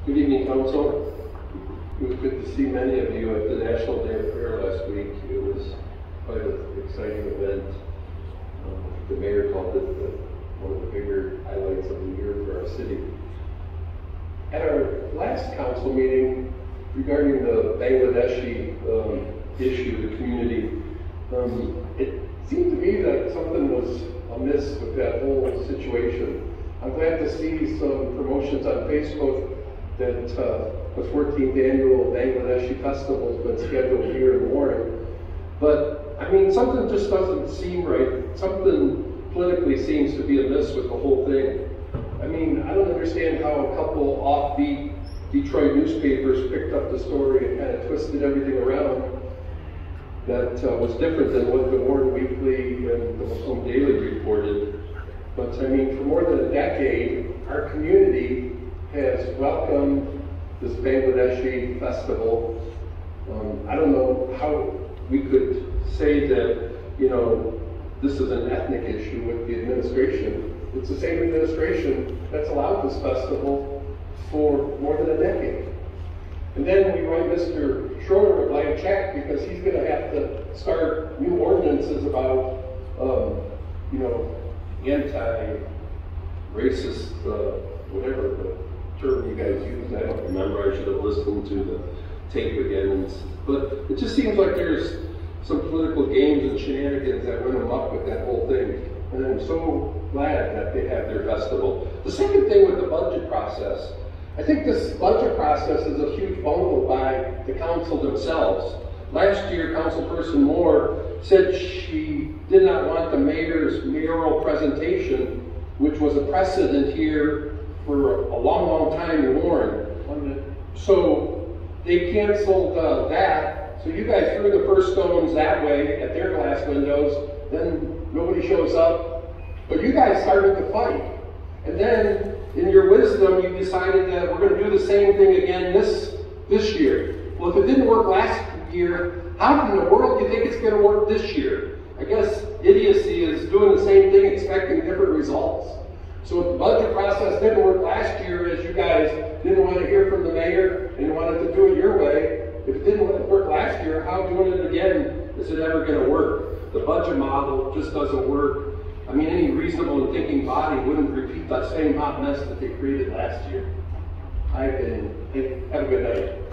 Good evening, Council. It was good to see many of you at the National Day of Prayer last week. It was quite an exciting event. The mayor called it one of the bigger highlights of the year for our city. At our last council meeting regarding the Bangladeshi issue, the community, it seemed to me that something was amiss with that whole situation. I'm glad to see some promotions on Facebook that the 14th annual Bangladeshi festival has been scheduled here in Warren. But I mean, something just doesn't seem right. Something politically seems to be amiss with the whole thing. I mean, I don't understand how a couple offbeat Detroit newspapers picked up the story and kind of twisted everything around that was different than what the Warren Weekly and the Muslim Daily reported. But I mean, for more than a decade, our community has welcomed this Bangladeshi festival. I don't know how we could say that, you know, this is an ethnic issue with the administration. It's the same administration that's allowed this festival for more than a decade. And then we write Mr. Schroeder a blank check because he's going to have to start new ordinances about, you know, anti-racist, whatever the term you guys use. I don't remember. I should have listened to the tape again. But it just seems like there's some political games and shenanigans that went amok with that whole thing. And I'm so glad that they have their festival. The second thing with the budget process, I think this budget process is a huge bungle by the council themselves. Last year, Councilperson Moore said she did not want the mayor's mayoral presentation, which was a precedent here for a long, long time in Warren. So they canceled that. So you guys threw the first stones that way at their glass windows. Then nobody shows up. But you guys started to fight. And then, in your wisdom, you decided that we're going to do the same thing again this year. Well, if it didn't work last year, how in the world do you think it's going to work this year? I guess idiocy is doing the same thing, expecting different results. So if the budget process didn't work last year, as you guys didn't want to hear from the mayor and wanted to do it your way, if it didn't work last year, how doing it again is it ever going to work? The budget model just doesn't work. I mean, any reasonable and thinking body wouldn't repeat that same hot mess that they created last year. Have a good night.